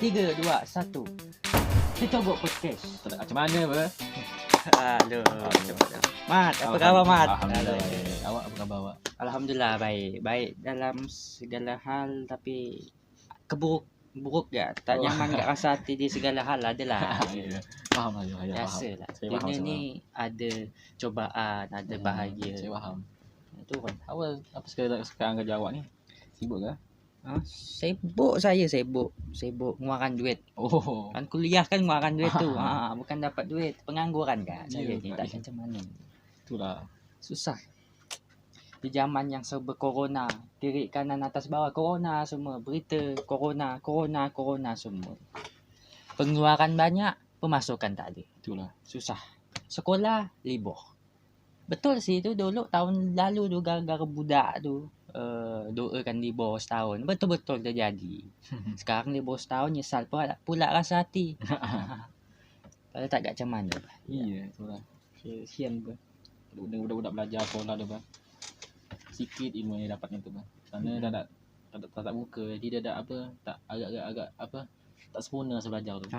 3, 2, 1. Kita buat podcast. Macam mana ber? Halo. Mat, apa khabar Mat? Alhamdulillah baik. Awak apa khabar awak? Alhamdulillah baik. Baik dalam segala hal tapi buruk ya. Tak nyaman kat rasa hati di segala hal adalah. Ya. Faham lah saya. Biasalah. Saya faham, Dunia saya ni ada cobaan, ada bahagia. Saya faham. Itu kan. Apa sekarang kerja awak ni? Sibuk ke? Saya sibuk mengeluarkan duit. Oh. Kan kuliah kan mengeluarkan duit tu. Bukan dapat duit, pengangguran kan. Saya ni tak macam mana. Itulah. Susah. Di zaman yang serba corona, kiri kanan atas bawah corona semua, berita corona semua. Pengeluaran banyak, pemasukan tak ada. Itulah. Susah. Sekolah libur. Betul sih tu dulu tahun lalu tu gara-gara budak tu doakan libur setahun. Betul-betul terjadi. Sekarang libur setahun nyesal pula rasa hati. Kalau tak kat macam mana. Iya, itulah. Kesian ber. Budak-budak belajar sekolah tu bang. Sikit ilmu yang dapatnya tu bang. Kerana tak buka, jadi dia ada apa? Tak agak apa? Tak sempurna saya belajar tu.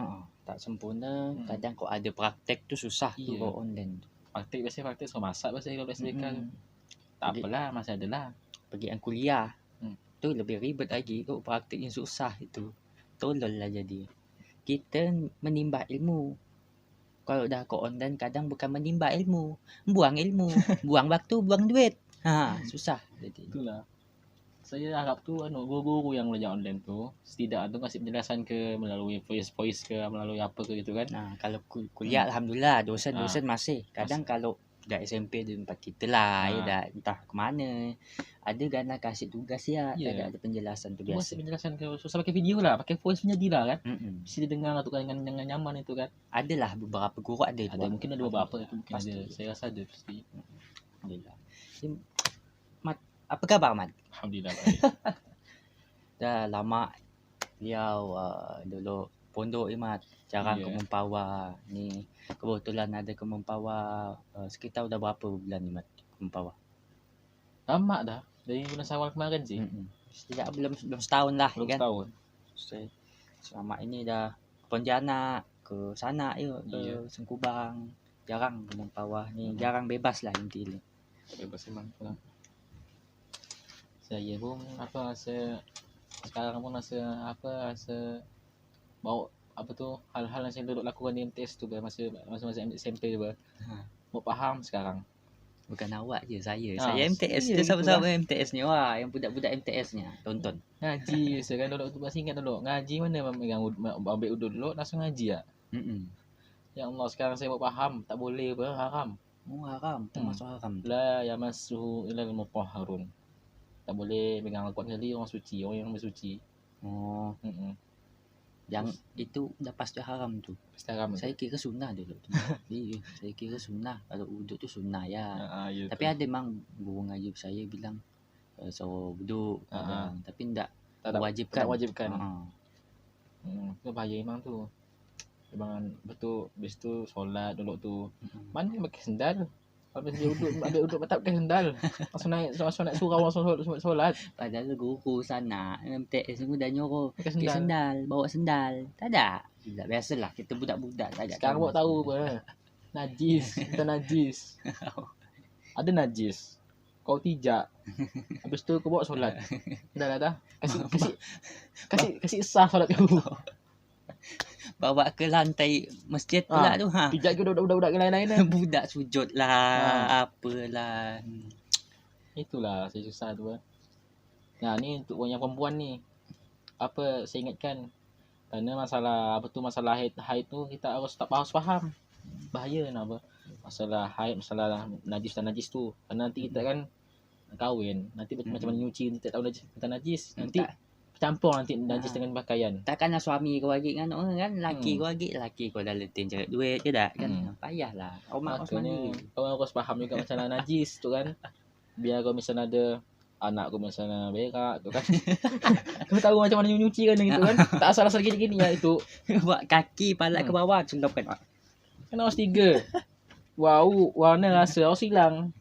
Tak sempurna. Kadang kau ada praktek tu susah tu kau online tu. Praktek suruh masak biasa kalau SBK tu. Tak apalah, masih ada lah. Pergi kuliah. Tu lebih ribet lagi. Kau praktik yang susah itu. Tolol lah jadi. Kita menimba ilmu. Kalau dah kau online kadang bukan menimba ilmu. Buang ilmu. Buang waktu, buang duit. Susah jadi. Itulah. Saya harap tu guru-guru yang belajar online tu setidaknya tu kasih penjelasan ke melalui voice ke melalui apa ke gitu kan. Kalau kuliah alhamdulillah dosen masih. Kadang kalau dah SMP di tempat kita lah, dah entah ke mana. Ada kan nak kasih tugas tak ada penjelasan tu biasa. Kasih penjelasan ke susah pakai video lah, pakai voice menjadi lah kan. Mesti dengar tu kan dengan nyaman itu kan. Adalah beberapa guru ada mungkin ada beberapa itu mungkin pasti. Ada. Saya rasa ada pasti. Alhamdulillah. Mat, apa khabar Mat? Alhamdulillah baik. Dah lama beliau dulu pondok Mat. Jarang ke Mempawah. Ni kebetulan ada ke Mempawah sekitar dah berapa bulan ni Mat ke Mempawah? Lama dah. Dari bulan Syawal kemarin sih. Sejak belum setahun lah belum kan. Setahun. Selama ini dah ke Pontianak, ke sana ke Sengkubang. Jarang ke Mempawah ni, jarang bebas lah intinya. Bebas memang lah. Saya pun sekarang pun rasa bawa apa tu hal-hal yang saya duduk lakukan di MTS tu masa SMP tu mau faham sekarang. Bukan awak je, saya MTS. Kita sama-sama MTS ni. Wah, yang budak-budak MTS ni tonton. Ngaji saya kan duduk tu masih ingat dulu. Ngaji mana memegang ambil uduk dulu langsung ngaji ah. Ya Allah, sekarang saya mau faham, tak boleh haram. Haram, termasuk haram. La yamassuhu illal mutahharun. Tak boleh pegang kuat sekali orang suci, orang yang bersuci. Yang itu dah pasti haram tu. Pasti haram. Saya kira sunnah dulu tu. Saya kira sunnah. Kalau wuduk tu sunnah ya. Tapi ada memang guru ngaji saya bilang so wuduk tapi tak wajibkan. Itu bahaya memang tu. Memang betul habis tu solat dulu tu. Mana pakai sendal? Kalau dia duduk tak pakai sendal. Langsung naik surau langsung solat. Padahal guru sana MTS semua dah nyuruh pakai sendal, bawa sendal. Tak ada. Biasalah kita budak-budak tak ada. Sekarang bawa tahu apa? Najis, kita najis. Ada najis. Kau tijak. Habis tu kau bawa solat. Dah. Kasih sah solat kau. Bawa ke lantai masjid pula tu pijak ke budak-budak lain-lain budak sujud lah apalah. Itulah saya susah tu Nah ni untuk orang yang perempuan ni apa saya ingatkan kerana masalah haid tu kita harus faham bahaya apa masalah haid, masalah najis tu kerana nanti kita kan kahwin nanti macam mana nyuci nanti tak tahu najis nanti campur nanti najis dengan pakaian. Takkanlah suami kau bagi kan orang kan laki kau dah letih cari duit je dah kan. Payahlah. Maknanya kau harus faham juga masalah najis tu kan. Biar kau misalnya ada anak kau misalnya berak tu kan. Kau tahu macam mana nyuci kan gitu kan. Tak asal-asal gini-gini ya itu. Buat kaki palak ke bawah celupkan. Kan harus 3. Warna rasa harus hilang.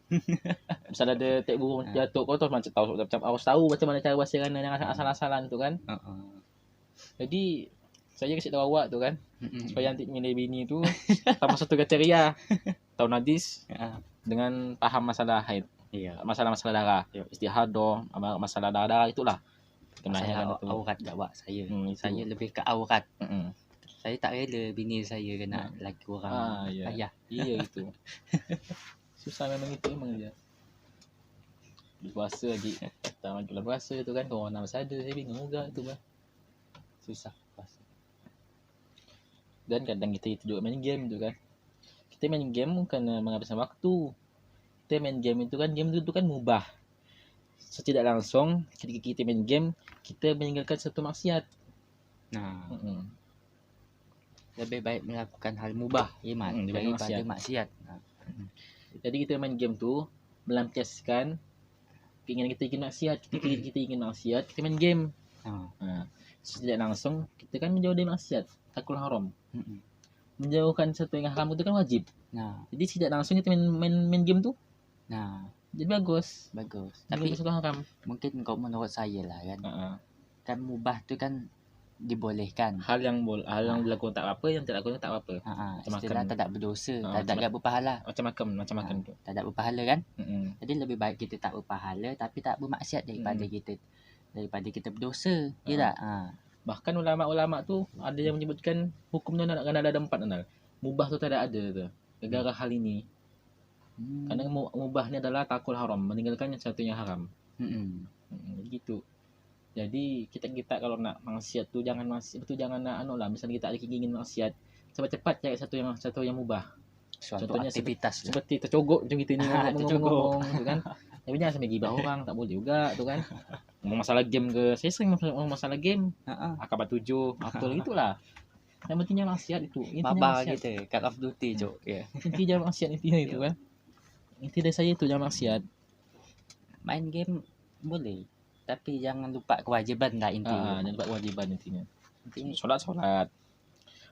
Misalnya ada tek burung jatuh kau tu macam harus tahu macam mana cara bersihkan dengan asal-asalan tu kan. Jadi Saya kasih tahu awak tu kan, supaya nanti milih bini tu sama satu kriteria, tahu hadis dengan paham masalah haid. Iya. Masalah-masalah darah, istihadah, masalah darah itulah. Masalah aurat gak wak saya. Saya lebih ke aurat. Saya tak rela bini saya kena laki orang. Ayah. Iya itu. Susah memang itu emang dia. Puasa lagi. Tak bulan puasa tu kan, corona masih ada, saya bingung juga tu bah. Susah puasa. Dan kadang kita duduk main game tu kan. Kita main game bukan menghabiskan waktu. Kita main game itu kan, game itu kan mubah. Setidak langsung ketika kita main game, kita meninggalkan satu maksiat. Nah, lebih baik melakukan hal mubah iman daripada maksiat. Jadi kita main game tu melampiaskan keinginan kita ingin maksiat. Kita ingin maksiat, kita main game. Setidak langsung kita kan menjauh dari maksiat, takul haram. Menjauhkan satu yang haram itu kan wajib. Jadi tidak langsung kita main game tu. Jadi bagus. Tapi itu haram. Mungkin kalau menurut saya lah kan. Kan mubah tu kan dibolehkan. Hal yang dilakukan tak apa, yang tidak dilakukan tak apa. Istilah tak berdosa, tak berpahala. Macam-macam tu. Tak berpahala kan? Jadi lebih baik kita tak berpahala tapi tak bermaksiat daripada kita berdosa. Ya tak? Bahkan ulama-ulama tu ada yang menyebutkan hukumnya nak kena ada 4 kenal. Mubah tu tak ada tu. Gara-gara hal ini. Karena mubah ni adalah takul haram, meninggalkan yang satu yang haram. Gitu. Jadi kita kalau nak maksiat tu jangan nak misalnya kita ada keinginan maksiat, cepat-cepat cari satu yang mubah. Contohnya aktivitas seperti tercogok macam kita ni ngomong tu kan. Tapi jangan sampai gibah orang, tak boleh juga tu kan. Ngomong masalah game ke, saya sering ngomong masalah game. Akabat 7, apa gitulah. Yang pentingnya maksiat itu. Baba kita, Call of Duty jok. Intinya maksiat intinya itu kan. Inti dari saya itu jangan maksiat. Main game boleh, tapi jangan lupa kewajiban lah intinya. Jangan lupa kewajiban intinya. Solat.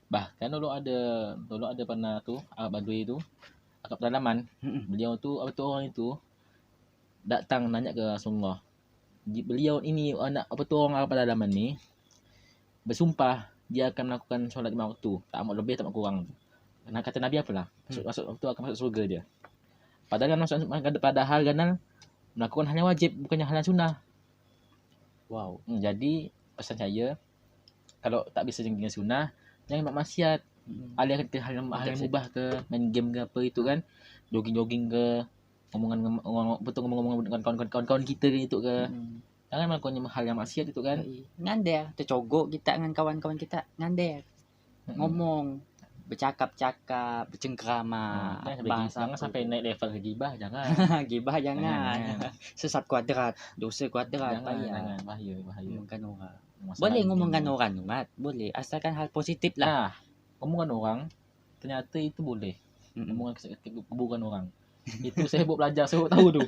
Bahkan dulu ada pernah tu Badui itu akap pedalaman. Beliau tu orang itu datang nanya ke Rasulullah. Beliau ini anak orang akap pedalaman ni bersumpah dia akan melakukan solat 5 waktu, tak amat lebih tak amat kurang. Karena kata Nabi apalah? Masuk waktu akan masuk surga dia. Padahal kan melakukan hal yang wajib, bukannya hal yang sunnah. Wow. Jadi pesan saya, kalau tak bisa dengan sunnah, jangan buat maksiat. Alihkan ke hal yang mubah ke, main game ke apa itu kan, jogging ke, ngomong dengan kawan-kawan kita gitu ke. Jangan melakukan hal yang maksiat itu kan. Ngander, tercogok kita dengan kawan-kawan kita, ngander. Ngomong, bercakap-cakap, bercengkrama. Jangan sampai naik level ke gibah, jangan. Gibah jangan. Sesat kuadrat, dosa kuadrat. Jangan. Bahaya. Ngomongkan orang. Boleh ngomongkan orang, boleh. Asalkan hal positif lah. Ngomongkan orang, ternyata itu boleh. Ngomongkan keburukan orang. Itu saya buat belajar, saya buat tahu tu.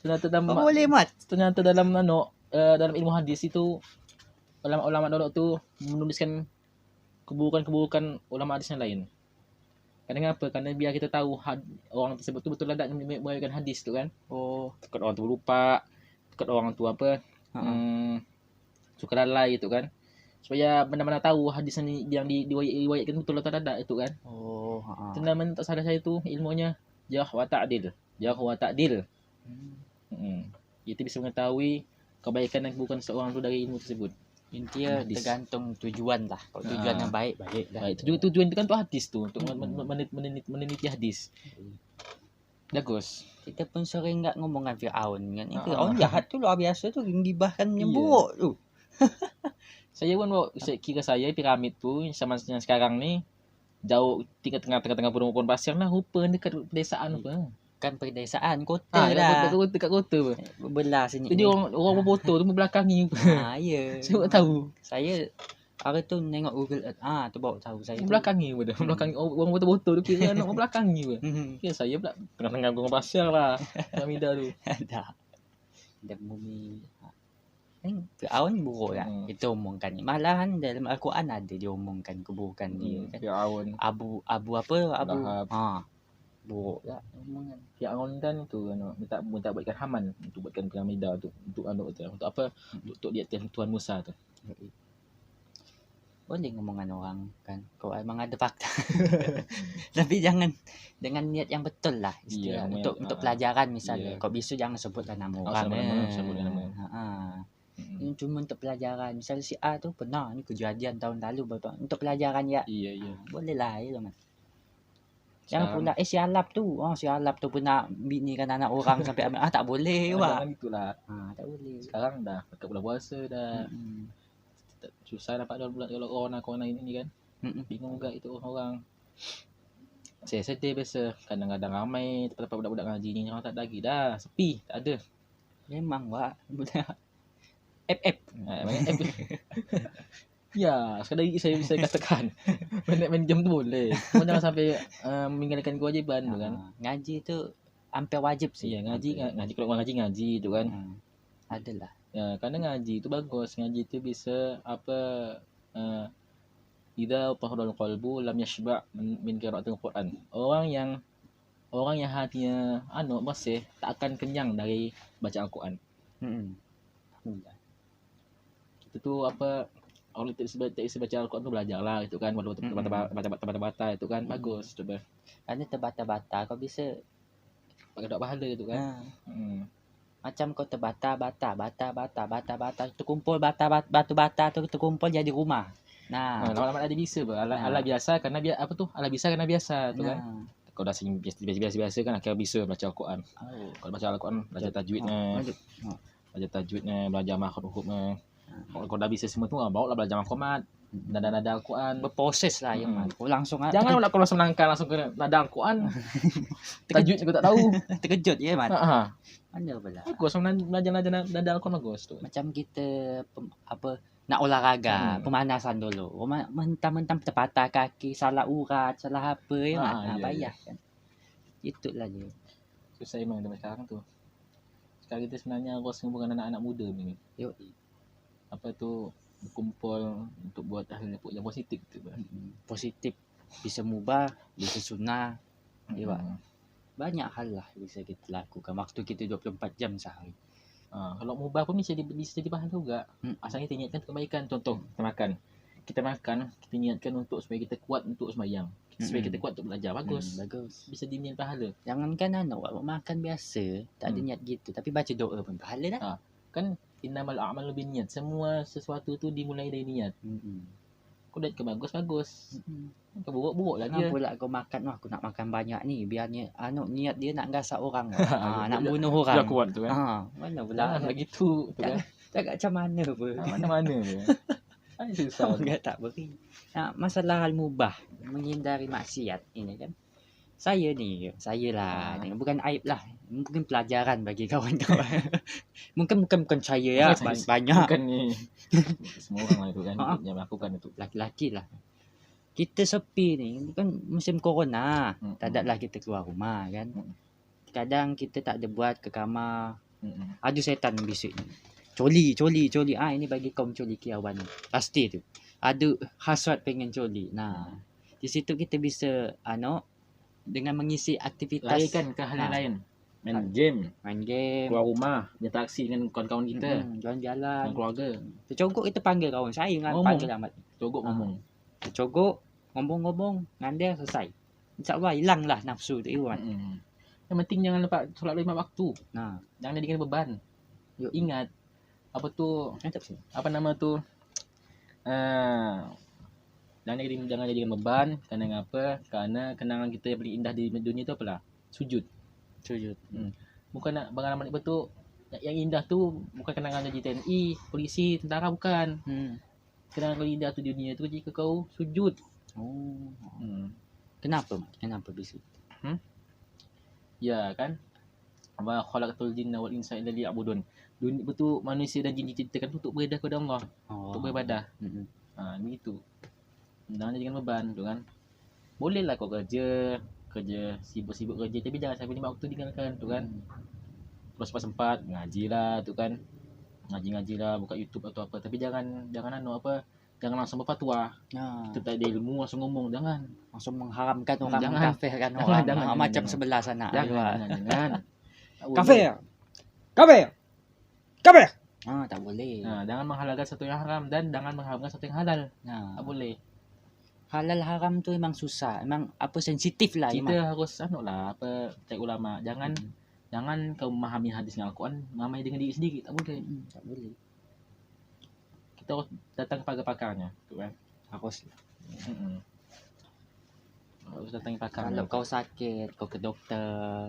Ternyata dalam ilmu hadis itu ulama-ulama dulu tu menuliskan keburukan ulama hadis yang lain. Kenapa? Karena biar kita tahu orang tersebut tu betul tak meriwayatkan hadis tu kan. Takut orang tu lupa, takut orang tu suka lalai itu kan. Supaya benar-benar tahu hadis yang diriwayatkan betul atau tidak itu kan. Teman tak salah saya tu ilmunya jarh wa ta'dil. Kita bisa mengetahui kebaikan dan keburukan seorang tu dari ilmu tersebut. Intinya tergantung tujuan lah. Kalau tujuan yang baik dah. Tujuan itu kan tu hadis tu untuk meneliti hadis. Bagus. Kita pun sering enggak ngomongkan Firaun kan. Firaun jahat tu luar biasa tu, gibahkan yang buruk tu. Saya pun kira saya piramid tu sama yang sekarang ni jauh tengah-tengah padang pasir lah, rupa dekat pedesaan apa. Kan pedesaan kota dah. Dekat kota apa. Belah sini. Jadi orang berfoto tu membelakangi. Ya. Saya tak tahu. Saya hari tu tengok Google Earth. Tu baru tahu saya. Membelakangi pada. Membelakangi orang foto tu kira nak membelakangi apa. Kira saya pula tengah-tengah padang pasir lah. Piramida tu. Dah. Dan bumi. Firaun buruk lah. Kita omongkan ni. Malahan dalam Al-Quran ada dia omongkan keburukan dia kan. Firaun. Abu buruk lah omongan. Firaun kan tu minta buatkan Haman untuk buatkan piramida tu untuk apa? Untuk dia Tuhan Musa tu. boleh ngomongan orang kan kalau emang ada fakta. Tapi jangan dengan niat yang betul lah istilah untuk pelajaran misalnya. Kok bisu jangan sebutlah nama orang. Sebutlah nama. Ini cuma untuk pelajaran. Misalnya si A tu pernah ni kejadian tahun lalu bapak. Untuk pelajaran ya. Iya. Boleh lah ya mas. Jangan pula si Alap tu pernah binikan anak orang sampai ambil. Tak boleh wak. Jangan gitulah. Tak boleh. Sekarang dah dekat bulan puasa dah. Susah dapat 2 bulan kalau corona ini kan. Bingung juga itu orang. Saya sedih biasa. Kadang-kadang ramai tempat budak-budak ngaji ni orang tak ada lagi dah. Sepi, tak ada. Memang wak. Budak FF. Ya, sekali lagi saya bisa katakan main game tu boleh. Cuma jangan sampai meninggalkan kewajiban tu kan. Ngaji tu hampir wajib sih. Ya, ngaji kalau ngaji tu kan. Adalah. Ya, kerana ngaji tu bagus. Ngaji tu bisa idza tahadul qalbu lam yashba' min qira'atil Quran. Orang yang hatinya bersih tak akan kenyang dari baca Al-Quran. Alhamdulillah. Itu tu orang tak isi baca Al-Quran tu belajarlah itu kan, baca bata-bata itu kan bagus coba. Ada terbata-bata kau bisa pakai pahala itu kan. Macam kau terbata terkumpul batu bata tu terkumpul jadi rumah. Lama-lama ada bisa ala biasa kerana ala bisa kerana biasa tu kan. Kau dah sing biasa kan akhirnya bisa baca Al-Quran. Kalau baca Al-Quran belajar tajwidnya, belajar makhraj. Kalau dah bisa semua tu bawa lah belajar makhomat, nada-nada Al-Quran. Berproses lah yang kau langsung jangan nak kau langsung menangkan langsung ke nada Al-Quran. Tajwid kau tak tahu. Terkejut ya man. Mana pula. Bagus belajar nada Al-Quran bagus tu. Macam kita nak olahraga, pemanasan dulu. Mentang-mentang terpatah kaki, salah urat, salah apa payah kan. Itulah dia. Susah memang sekarang tu. Sekarang kita sebenarnya harus mengumpulkan anak-anak muda ni. Berkumpul untuk buat hal yang positif tu. Positif bisa mubah, bisa sunnah. Banyak hal lah bisa kita lakukan waktu kita 24 jam sehari. Kalau mubah pun bisa jadi bahan juga. Asalnya kita niatkan kebaikan. Contoh kita makan kita niatkan untuk supaya kita kuat untuk sembahyang, supaya kita kuat untuk belajar. Bagus. Bisa diniat pahala. Jangankan makan biasa tak ada niat gitu, tapi baca doa pun pahala dah. Kan innamal a'malu binniyat. Semua sesuatu tu dimulai dari niat. Kau niat ke bagus. Kau buruk lah dia. Pula kau makan aku nak makan banyak ni biar niat dia nak gasak orang. Nak bunuh orang. Dah kuat tu kan. Mana pula begitu tu kan. Tak macam mana pun. Mana-mana pun. Susah. Tak beri. Masalah hal mubah, menghindari maksiat ini kan. Saya lah, bukan aib lah, mungkin pelajaran bagi kawan-kawan. mungkin saya ya, banyak. Bukan ni. Semua orang lah itu kan yang melakukan itu. Laki-laki lah. Kita sepi ni, kan musim corona, tak ada lah kita keluar rumah kan. Kadang kita tak ada buat ke kamar. Ada setan bisik ni. Coli. Ini bagi kaum coli kiawan. Pasti tu. Ada hasrat pengen coli. Di situ kita bisa dengan mengisi aktivitas larikan ke hal lain. Main game, keluar rumah, berinteraksi dengan kawan-kawan kita, jalan-jalan, keluarga. Tercogok kita panggil kawan saya panggil amat. Tercogok ngomong. Tercogok ngomong ngandel selesai. InsyaAllah hilanglah nafsu tu Iwan. Yang penting jangan lupa solat 5 waktu. Jangan jadikan beban. Ingat apa nama tu? Jangan jadikan beban. Kerana apa? Kerana kenangan kita yang paling indah di dunia tu apalah? Sujud. Bukan nak barang amal betul. Yang indah tu bukan kenangan jadi TNI, polisi, tentara, bukan. Kenangan paling indah tu di dunia tu jika kau sujud. Kenapa bisa? Ya kan? Wa khalaqatul jinna wal insa illa liya'budun. Dunia betul manusia dan jin diciptakan untuk beribadah kepada Allah. Untuk beribadah. Begitu. Jangan jadikan beban tu kan. Bolehlah kau kerja sibuk-sibuk kerja, tapi jangan sampai 5 waktu tinggalkan tu kan. Kalau sempat ngajilah tu kan. Ngaji-ngajilah, buka YouTube atau apa, tapi jangan jangan langsung berfatwa. Kita tak ada ilmu langsung ngomong, jangan langsung mengharamkan orang, mengkafirkan orang. Jangan, macam sebelah sana. Jangan. Kafir. Tak boleh. Jangan menghalalkan satu yang haram dan jangan mengharamkan satu yang halal. Tak boleh. Halal haram tu memang susah. Memang sensitif lah. Kita harus cek ulama. Jangan kau memahami hadis dengan Al-Quran, memahami dengan diri sendiri. Tak boleh. Tak boleh. Kita harus datang kepada pakarnya, tu kan. Harus. Harus datang pakar. Kalau kau sakit, kau ke doktor.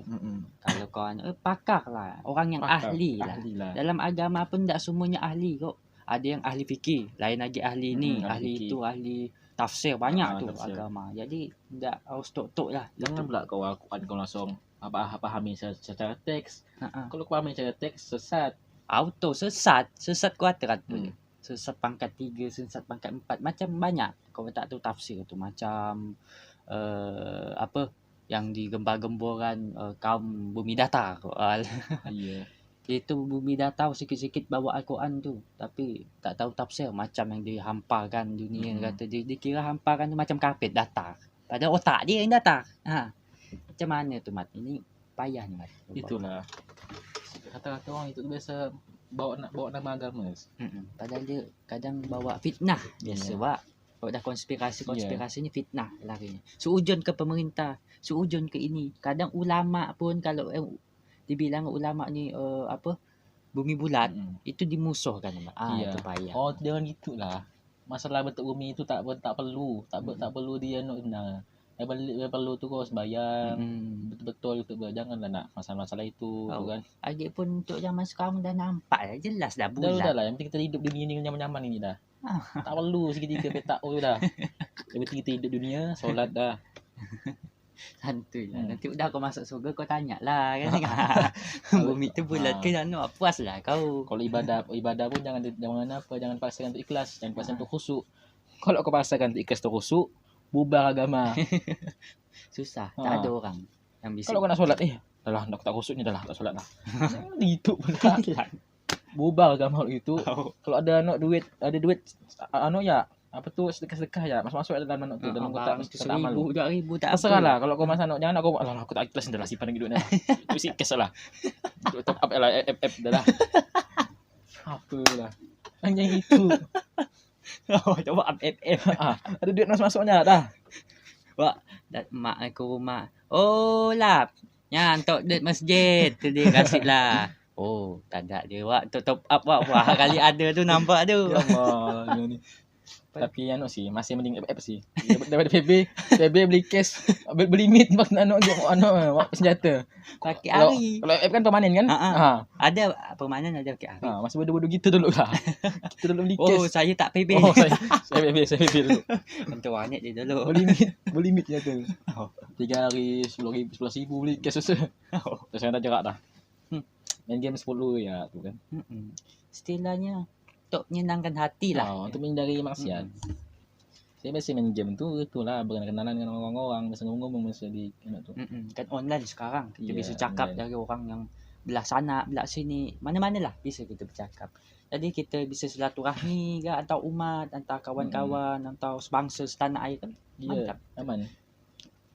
Kalau kau pakar lah, orang yang ahli lah. Dalam agama pun tak semuanya ahli kok. Ada yang ahli fikir, lain lagi ahli ni, ahli itu, ahli tafsir, banyak tu agama. Jadi tak harus tok-tok lah. Jangan pula kau Al-Quran kau langsung pahami secara teks. Kalau kau pahami secara teks, sesat. Auto sesat kuadrat tu. Sesat pangkat 3, sesat pangkat 4, macam banyak. Kau tak tahu tafsir tu, macam yang digembar-gemboran kaum bumi datar. Itu bumi datar sikit-sikit bawa Al-Quran tu, tapi tak tahu tafsir, macam yang dihamparkan dunia. Kata dia kira hamparkan tu macam karpet datar, padahal otak dia yang datar. Macam mana tu Mat? Ini payah ni Mat. Itulah kata-kata orang itu biasa bawa nama agama. Padahal dia kadang bawa fitnah biasa Pak. Kalau dah konspirasi ni fitnah larinya. Seujun ke pemerintah, seujun ke ini. Kadang ulama pun kalau dibilang ulama ni bumi bulat, itu dimusuhkan. Itu payah. Jangan gitulah. Masalah bentuk bumi itu tak perlu dia nak benar. Yang perlu tu kau sembahyang betul-betul gitu. Janganlah nak masalah itu tu kan. Lagi pun untuk zaman sekarang dah nampak dah, jelas dah bulat. Dah lah, yang penting kita hidup di dunia ni nyaman-nyaman ini dah. Tak perlu seketika petak tu dah. Yang penting kita hidup dunia, solat dah. Santuy lah. Nanti dah kau masuk surga kau tanya lah kan. Bumi tu bulat ke mana? Puas lah kau. Kalau ibadah pun jangan paksakan untuk ikhlas, jangan paksakan untuk khusyuk. Kalau kau paksakan untuk ikhlas tu khusyuk, bubar agama. Susah. Tak ada orang yang bisa. Kalau kau nak solat, dah lah, nak tak khusyuk ni dah lah, tak solat lah. Gitu pula. Bubar agama itu. Kalau ada duit ya sedekah ya, masuk dalam anak tu dalam kotak tak amal 2,000 tak terserah lah. Kalau kau masa jangan aku tak ikhlas dah lah, simpan lagi duitnya. Itu sih kes lah. Top up lah FF dah lah. Apalah. Hanya itu. Coba up FF. Ada duit masuknya dah. Wah, mak aku rumah. Lap. Untuk duit masjid tu dia kasih lah. Tak ada dia wak top up wak kali ada tu nampak tu. Ya Allah ni. Tapi sih masih mending FF sih. Daripada PB beli cash, beli meat wak senjata. Pakai hari. Kalau FF kan permanen kan? Ada permanen, ada pakai hari. Masih bodoh-bodoh gitu dulu lah. Kita dulu beli cash. Saya tak PB. Saya PB dulu. Untuk warnet dia dulu. Beli meat senjata. 3 hari 10,000 beli cash susah. Terus saya dah jerak dah. Main game 10 ya tu kan. Istilahnya untuk menyenangkan hati lah. Untuk menghindari maksiat. Saya biasa main game tu itulah berkenalan dengan orang-orang, biasa ngomong masa di tu. Kan online sekarang kita bisa cakap dari orang yang belah sana, belah sini, mana-mana lah bisa kita bercakap. Jadi kita bisa silaturahmi ke antar umat, antar kawan-kawan, antar sebangsa setanah air kan. Mantap. Aman.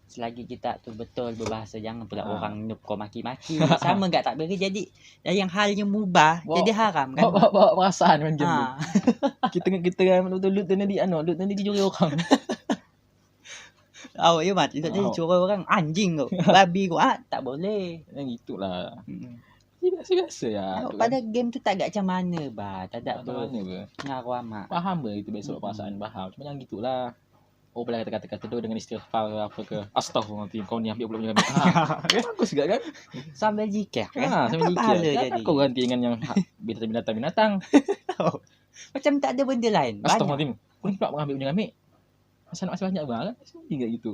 Selagi kita tu betul berbahasa, jangan pula orang nup kau maki-maki. Sama enggak tak beri jadi yang halnya mubah jadi haram kan. Bawa perasaan main game tu. Kita kan betul loot tadi dicuri orang. Ya Mat, itu tadi curi orang anjing kau. Babi kau tak boleh. Yang gitulah. Biasa ya. Pada game tu tak agak macam mana tak ada mana ke. Ngaruh amat. Faham itu biasa perasaan faham. Cuma yang gitulah. Boleh kata-kata tu dengan istighfar apa ke. Astagfirullah, kau ni ambil pula punya. Bagus juga kan? Sambil zikir kan? Sambil zikir. Kau ganti dengan yang binatang-binatang. Macam tak ada benda lain. Astagfirullah. Kau ni pula mengambil punya ambil. Masa nak masih banyak bang kan? Juga gitu.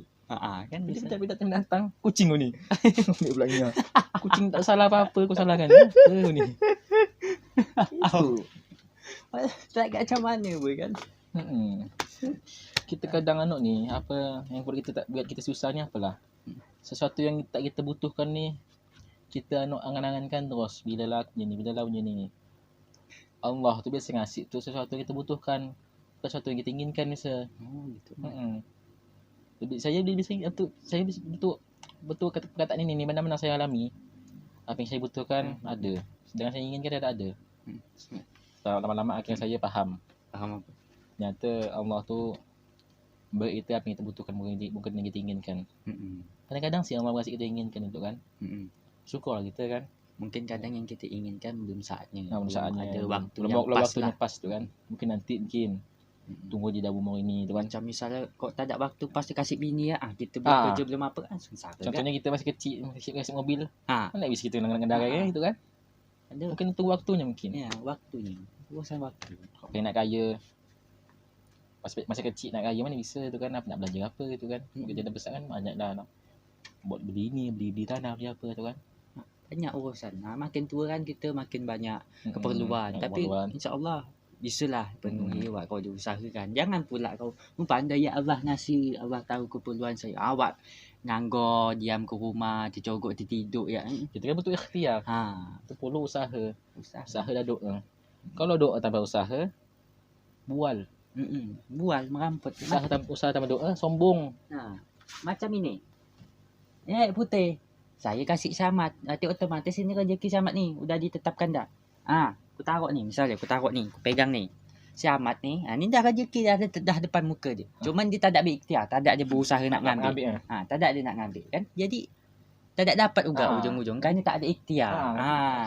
Kan bisa binatang-binatang. Kucing kau ni. Ambil pula ni. Kucing tak salah apa-apa, kau salahkan. Kau ni. Itu. Tak agak macam mana pun kan? Kita kadang ni apa yang buat kita susah ni apalah. Sesuatu yang tak kita butuhkan ni kita angan-angankan terus bila lah punya ni. Allah tu biasa ngasih tu sesuatu yang kita butuhkan, sesuatu yang kita inginkan biasa. Gitu. Jadi saya betul perkataan ini benar-benar saya alami. Apa yang saya butuhkan ada, sedangkan saya inginkan ada. Lama-lama akhirnya saya faham apa? Ternyata Allah tu beri itu apa yang kita butuhkan, bukan yang kita inginkan. Kadang-kadang sih Allah kasih kita inginkan itu kan. Syukurlah kita kan. Mungkin kadang yang kita inginkan belum saatnya. Belum saatnya. Ada waktu yang pas waktunya lah. Pas tu kan. Mungkin nanti tunggu di dalam umur ini tu kan. Macam misalnya kok tak ada waktu pasti kasih bini ya. Kita belum kerja belum apa kan susah. Contohnya kan? Kita masih kecil, masih kasih mobil. Mana bisa kita kendarai itu kan. Ada. Mungkin itu waktunya mungkin. Ya, waktunya. Urusan waktu. Kalau pengen nak kaya, masih kecil nak kaya mana bisa tu kan, nak belajar apa gitu kan. Kerja dah besar kan banyak dah nak buat beli tanah apa tu kan. Banyak urusan. Makin tua kan kita makin banyak keperluan. Tapi insya-Allah bisalah penuhi awak kau diusahakan. Jangan pula kau pandai ya Allah nasi, Allah tahu keperluan saya. Awak nganggur diam ke rumah, tercogok tertidur ya. Kita kan butuh ikhtiar. Itu perlu usaha. Usaha dah doa. Kalau doa tanpa usaha, bual. Bual meramput. Usaha tanpa doa sombong. Macam ini. Putih. Saya kasih syamat. Nanti otomatis ini rezeki syamat ni udah ditetapkan dah. Aku taruh ni, misalnya aku taruh ni, aku pegang ni. Syamat ni, ni dah rezeki dah depan muka dia. Cuman dia tak ada berikhtiar, tak ada dia berusaha nak ngambil. Tak ada dia nak ngambil kan. Jadi tak ada dapat juga ujung-ujung kan tak ada ikhtiar.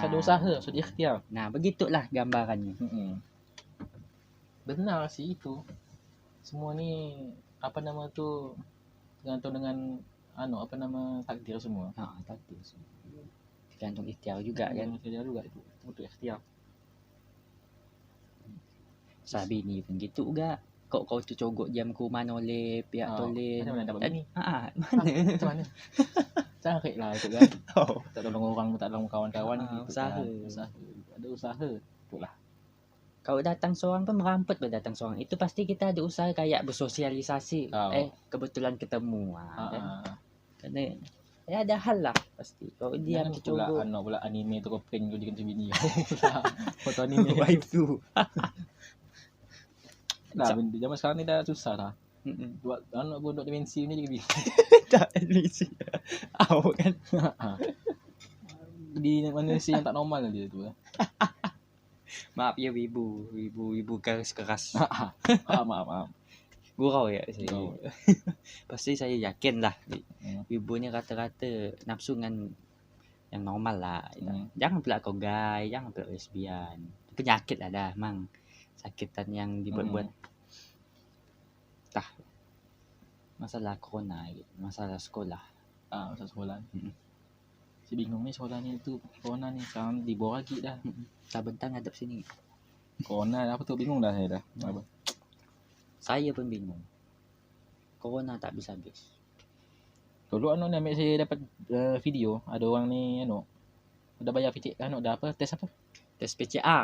Ada usaha, sudah ikhtiar. Begitulah gambarannya. Benar sih itu. Semua ni apa nama tu tergantung dengan takdir semua. Takdir semua. Tergantung ikhtiar juga kan. Ikhtiar juga itu. Untuk ikhtiar. Sabi ni pun gitu juga. Kau tu cogok jam ke rumah oleh pihak toleh. Mana dapat ni? Mana? Cari lah itu kan. Tak tolong orang, tak tolong kawan-kawan. Usaha. Ada usaha. Itulah. Kalau datang seorang pun meramput datang seorang. Itu pasti kita ada usaha kayak bersosialisasi. Kebetulan ketemu. Kerana ada hal lah pasti. Kalau dia mencoba pula anime tu kau prank kau dengan bini. Foto anime waifu. Dah zaman sekarang ni dah susah dah. Buat anak pun duk dimensi ni juga bisa. Tak dimensi. Kan. Di manusia yang tak normal dia tu. Maaf ya ibu keras. Maaf. Gurau ya saya. Pasti saya yakin lah. Ibu ni rata-rata nafsu dengan yang normal lah. Jangan pula kau gay, jangan pula lesbian. Penyakit lah dah mang. Sakitan yang dibuat-buat. Masalah corona, masalah sekolah. Masalah sekolah. Si bingung ni sekolah ni tu corona ni sekarang dibawa lagi dah. Tak bentang hadap sini. Corona apa tu bingung dah saya dah. Apa? Saya pun bingung. Corona tak habis-habis. Dulu ni ambil saya dapat video ada orang ni dah bayar dah tes apa? Tes PCR.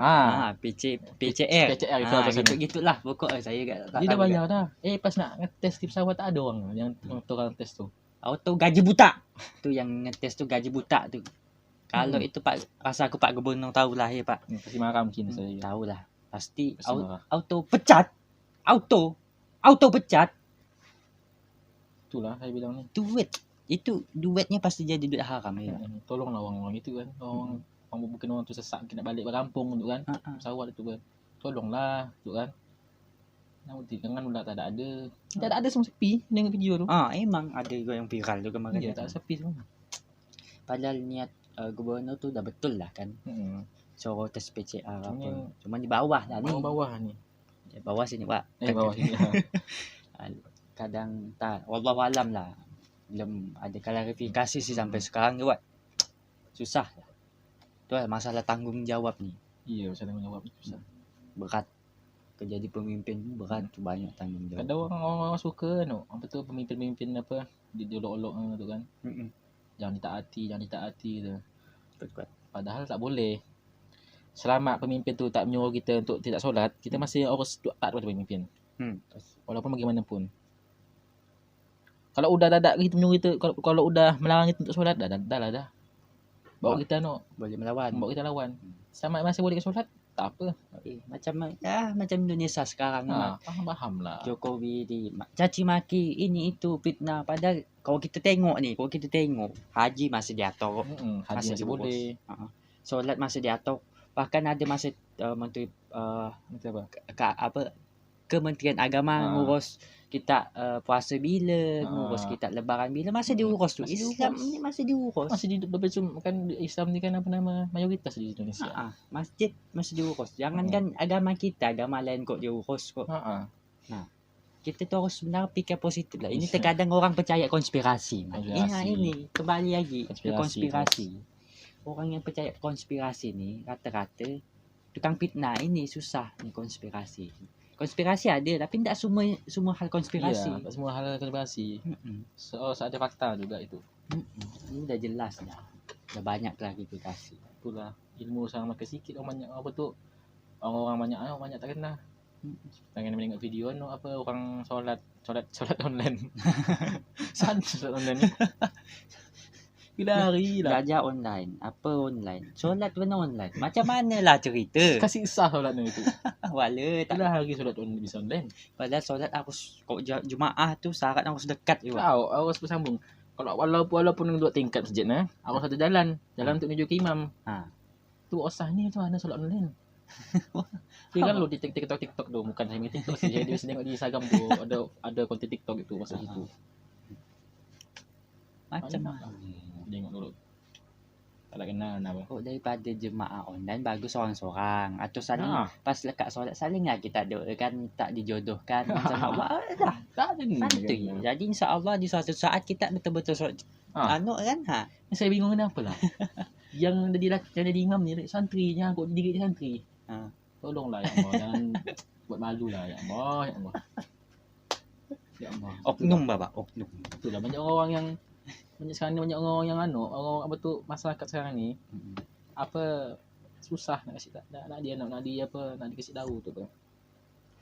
PCR itu apa gitulah pokok saya dia dah bayar dah. Pas nak ngetes di pesawat tak ada orang yang orang tes tu. Auto gaji buta. Tu yang ngetes tu gaji buta tu. Kalau itu Pak rasa aku Pak Gubernur tahulah ya Pak. Pasti marah mungkin saya. Tahulah. Pasti auto pecat. Auto pecat. Itulah saya bilang ni. Duitnya pasti jadi duit haram ya. Tolonglah orang-orang itu kan. Orang mungkin orang tu sesak nak balik kampung tu kan. Pesawat itu kan. Tolonglah tu kan. Nanti kan pula tak ada. Tak ada semua sepi dengan video tu. Emang ada juga yang viral tu kemarin. Ya, tak sepi semua. Padahal niat gubernur tu dah betul lah kan. Suruh tes PCR apa. Cuma di bawah lah ni. Bawah ni. Bawah sini Pak. Bawah sini. Kadang tak. Wallahualam lah. Belum ada klarifikasi sih sampai sekarang ni Pak. Susah. Tu lah masalah tanggungjawab ni. Iya, masalah tanggungjawab susah. Berat. Jadi pemimpin berat tu banyak tanggungjawab. Kadang orang suka apa tu pemimpin-pemimpin apa diolok-olok tu kan. Jangan ditaati tu. Betul. Padahal tak boleh. Selama pemimpin tu tak menyuruh kita untuk tidak solat, kita masih harus taat pada pemimpin. Walaupun bagaimanapun. Kalau udah dadak kita menyuruh kita, kalau udah melarang kita untuk solat, dah lah. Bawa kita boleh melawan. Bawa kita lawan. Sama masih boleh solat, tak apa. Macam Indonesia sekarang faham lah. Jokowi caci maki ini itu fitnah. Padahal kalau kita tengok haji masih diatur. Haji masih boleh. Solat masih diatur. Bahkan ada masih menteri Macam apa? Kementerian Agama ngurus kita puasa bila, ngurus kita lebaran bila, masih diurus tu. Islam ni masih diurus. Masih kan Islam ni kan apa nama mayoritas di Indonesia. Masjid masih diurus. Jangankan agama kita, agama lain kok diurus kok. Nah, kita tu harus sebenarnya fikir positif lah. Ini terkadang orang percaya konspirasi. Ini kembali lagi ke konspirasi. Orang yang percaya konspirasi ni rata-rata tukang fitnah. Ini susah ni konspirasi. Konspirasi ada tapi tidak semua hal konspirasi. Ya, tak semua hal konspirasi. So ada fakta juga itu. Ini dah jelas dah. Dah banyak klarifikasi. Itulah ilmu sama makin sikit orang banyak apa tu. Orang banyak tak kenal. Pengen menengok video apa orang solat online. Solat online ni. Bila hari lah. Belajar online. Apa online? Solat pun online. Macam mana lah cerita? Kasih sah solat ni itu. Wala tak lah hari solat bisa online. Padahal solat harus kok Jumaat tu syarat harus dekat juga. Tahu harus bersambung. Kalau walaupun dua tingkat masjid harus satu jalan untuk menuju ke imam. Tu osah ni tu ada solat online. Dia kan lu di TikTok tu bukan hanya TikTok sih. Dia bisa tengok di Instagram tu ada konten TikTok itu masa itu. Macam mana? Tengok dulu. Tak nak kenal apa. Oh, daripada jemaah online bagus seorang-seorang atau saling pas lekat solat saling lah kita doakan tak dijodohkan macam apa dah. Tak ada santai. Jadi insya-Allah di suatu saat kita betul-betul solat kan Saya bingung kenapa lah. Yang jadi imam ni santri yang kok diri santri. Tolonglah ya Allah jangan buat malu lah ya Allah ya Allah. Ya Allah. Oknum oknum. Itulah banyak orang yang banyak orang yang orang apa tu masyarakat sekarang ni apa susah nak dikasih tahu tu kan.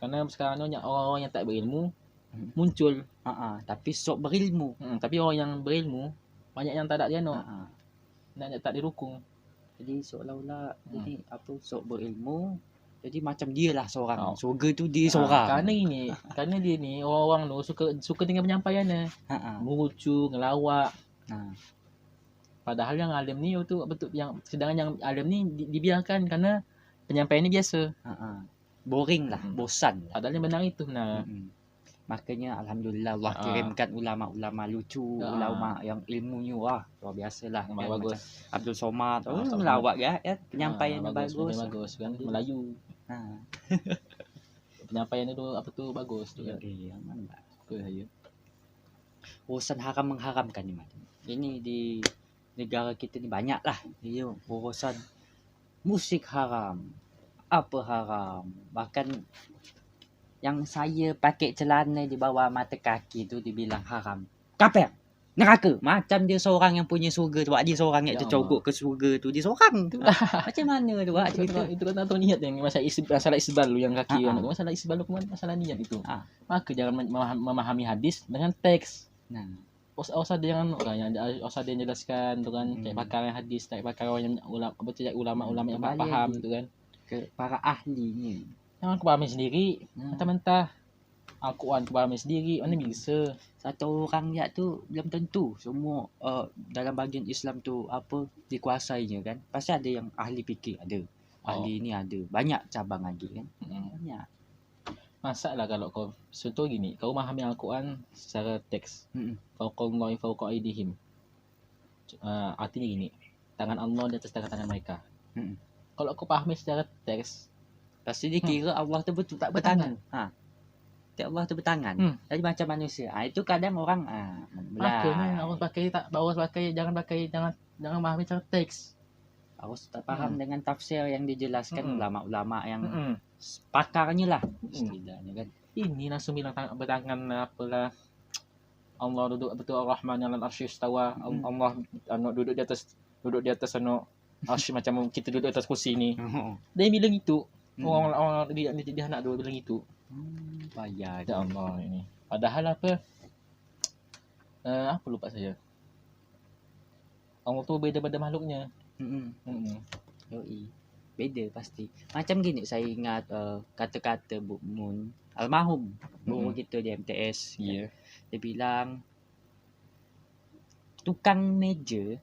Kerana sekarang ni banyak orang yang tak berilmu muncul tapi sok berilmu. Tapi orang yang berilmu banyak yang tak ada dia nak tak dirukung. Jadi seolah-olah jadi apa sok berilmu jadi macam dia lah seorang. Surga tu dia seorang. Kerana dia ni orang-orang tu suka dengan penyampaiannya. Merucu, ngelawak. Padahal yang alim ni tu betul sedangkan yang alim ni dibiarkan kerana penyampaian ni biasa. Boring lah, bosan. Padahal yang benar itu Makanya alhamdulillah Allah kirimkan ulama-ulama lucu, ulama yang ilmunya luar biasalah. Bagus. Abdul Somad melawak ya, penyampaiannya bagus kan Melayu. Penyampaian itu apa tu bagus tu. Urusan haram mengharamkan ni macam. Ini di negara kita ni banyak lah dia urusan musik haram, apa haram, bahkan yang saya pakai celana di bawah mata kaki tu dibilang haram. Kafir. Neraka. Macam dia seorang yang punya surga tu. Dia seorang yang tercogok ke surga tu. Dia seorang tu. Macam mana tu cerita? Itu kan tahu niat yang masalah isbal lu yang kaki masalah isbal lu masalah niat itu. Maka jangan memahami hadis dengan teks. Usah dia jangan orang yang usah dia jelaskan tu kan cari pakar yang hadis, cari pakar orang yang ulama yang faham tu kan. Ke para ahli ni. Yang aku pahami sendiri, mentah-mentah. Al-Quran aku pahami sendiri, mana bisa. Satu orang ya tu belum tentu semua dalam bahagian Islam tu apa dikuasainya kan. Pasti ada yang ahli fikir ada. Ahli ni ada. Banyak cabang lagi kan. Banyak. Masalah kalau kau contoh gini, kau memahami Al-Quran secara teks. Fauqallahi fauqa aydihim. Artinya gini, tangan Allah di atas tangan mereka. Kalau kau pahami secara teks, pasti dikira Allah tu betul tak bertangan. Allah tu bertangan. Jadi macam manusia. Itu kadang orang makanya harus pakai jangan memahami secara teks. Harus tak faham dengan tafsir yang dijelaskan ulama-ulama yang pakarnya lah istilahnya kan. Ini langsung bilang bertangan apalah. Allah duduk betul Ar-Rahman 'alal arsy istawa. Allah duduk di atas arsy macam kita duduk atas kursi ni. Dia bilang itu. Orang dia anak dua bilang itu. Bayar ya Allah ini. Padahal apa? Apa lupa saya. Allah tu beda pada makhluknya. Yoi. Beda pasti. Macam gini saya ingat kata-kata Bu Mun almarhum guru kita di MTS. Dia bilang tukang meja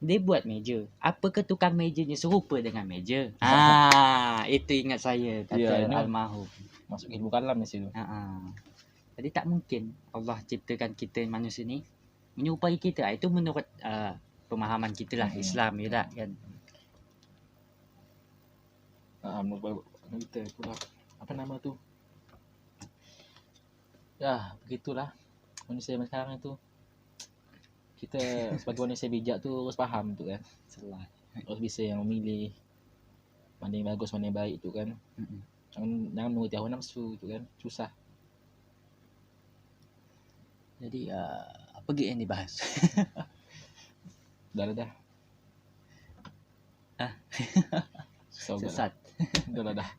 Dia buat meja. Apakah tukang mejanya serupa dengan meja? Itu ingat saya kata almarhum. Masuk ilmu kalam di situ. Jadi tak mungkin Allah ciptakan kita manusia ni menyerupai kita. Itu menurut pemahaman kita lah, Islam ya tak kan. Kita pula apa nama tu? Ya, begitulah manusia sekarang itu. Kita sebagai manusia bijak tu harus faham tu kan. Harus bisa yang memilih mana yang bagus, mana yang baik tu kan. Jangan menuruti hawa nafsu tu kan. Susah. Jadi apa lagi yang dibahas? Dah. Sesat. Dah.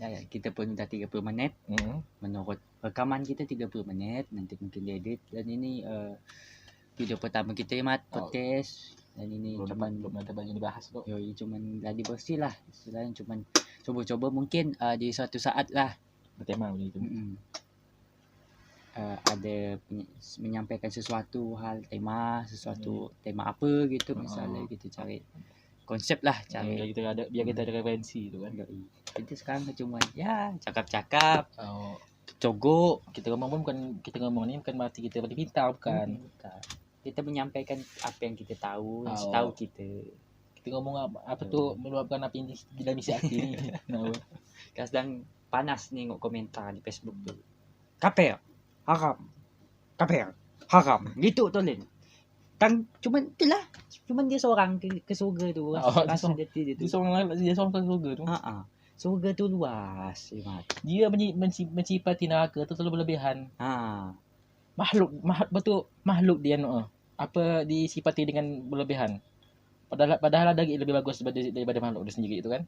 Ya, kita pun dah 30 minit. Menurut rekaman kita 30 minit. Nanti mungkin diedit. Dan ini video pertama kita Mat, podcast. Dan ini belum ada banyak dibahas kok. Cuman gladi bersih lah. Istilahnya cuman coba-coba mungkin di suatu saat lah. Bertema begitu. Ada menyampaikan sesuatu hal tema apa gitu, misalnya kita cari konsep lah, biar kita ada referensi tu kan. Kita sekarang cuma cakap-cakap, cogok. Kita ngomong ni bukan berarti kita boleh pintar, bukan. Kita menyampaikan apa yang kita tahu, setahu kita. Kita ngomong apa tu meluapkan apa yang dalam isi hati ni. Kadang panas tengok komentar di Facebook tu. Kafir, haram. Gitu tu Lin. Cuman itulah. Cuman dia seorang ke surga tu. Rasa dia seorang ke surga tu. Surga tu luas. Dia mencipati neraka tu terlalu berlebihan. Makhluk dia apa disifati dengan berlebihan. Padahal ada lebih bagus daripada makhluk dia sendiri itu kan.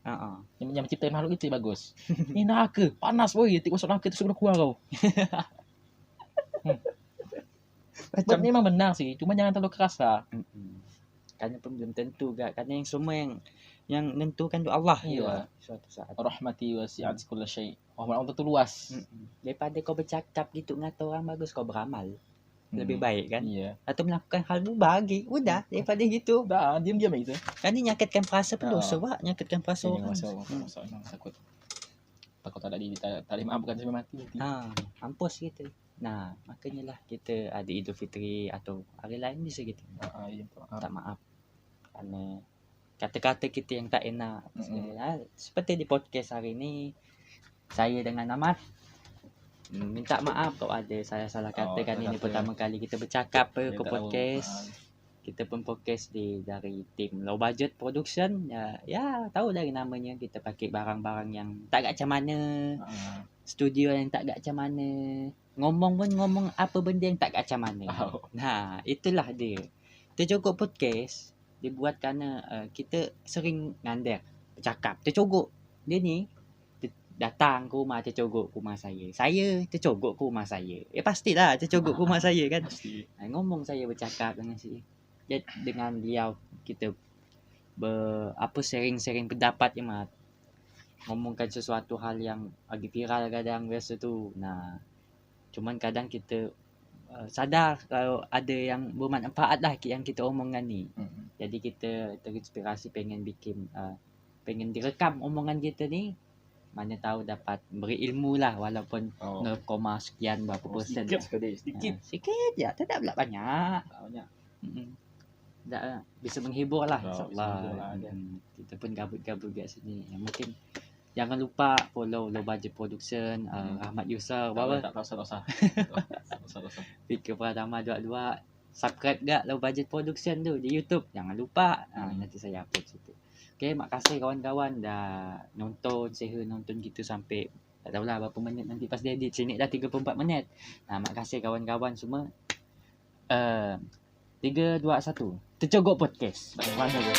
Yang menciptai makhluk itu bagus. Ni neraka, panas boy. Tik masuk neraka tu sudah keluar kau. Macam ni memang benar sih, cuma jangan terlalu keras lah. Kerana pun belum tentu gak. Kerana yang semua yang nentukan tu Allah suatu saat. Rahmati wasi'at kulli syai'. Rahmat Allah tu luas. Daripada kau bercakap gitu ngata orang, bagus kau beramal. Lebih baik kan? Atau melakukan hal mubah lagi. Udah daripada gitu. Dah, diam-diam gitu. Kan ni nyakitkan perasa pendosa, Pak. Nyakitkan perasa orang. Takut tak boleh maafkan sampai mati. Mampus kita. Nah, makanya lah kita ada Idul Fitri atau hari lain bisa kita tak maaf kerana kata-kata kita yang tak enak. Seperti di podcast hari ni, saya dengan Ahmad minta maaf kalau ada salah kata kan. Ini pertama kali kita bercakap ke podcast. Kita pun podcast dari tim Low Budget Production. Ya tahu dari namanya, kita pakai barang-barang yang tak macam mana, studio yang tak macam mana, ngomong apa benda yang tak macam mana. Nah, itulah dia. Tercogok podcast dibuat kerana kita sering ngandar bercakap. Tercogok dia ni datang ke rumah, tercogok ke rumah saya. Saya tercogok ke rumah saya. Pastilah tercogok ke rumah saya kan. Ngomong saya bercakap dengan dengan beliau, kita sharing pendapat je Mat. Ngomongkan sesuatu hal yang lagi viral kadang biasa tu. Nah, cuman kadang kita sadar kalau ada yang bermanfaat lah yang kita omongkan ni. Jadi kita terinspirasi pengen direkam omongan kita ni. Mana tahu dapat beri ilmu lah, walaupun 0, sekian berapa persen. Sikit je, tak pula banyak. Bisa menghibur lah, insyaAllah. Kita pun gabut-gabut kat sini. Mungkin jangan lupa follow Low Budget Production, Rahmat Yusar, tak usah. Fikir Pratama 22. Subscribe gak Low Budget Production tu di YouTube. Jangan lupa. Nanti saya upload situ. Okay, makasih kawan-kawan dah nonton gitu sampai tak tahulah berapa minit nanti pas dia edit. Sini dah 34 minit. Makasih kawan-kawan semua. 3, 2, 1. Tercogok podcast. Mana tu?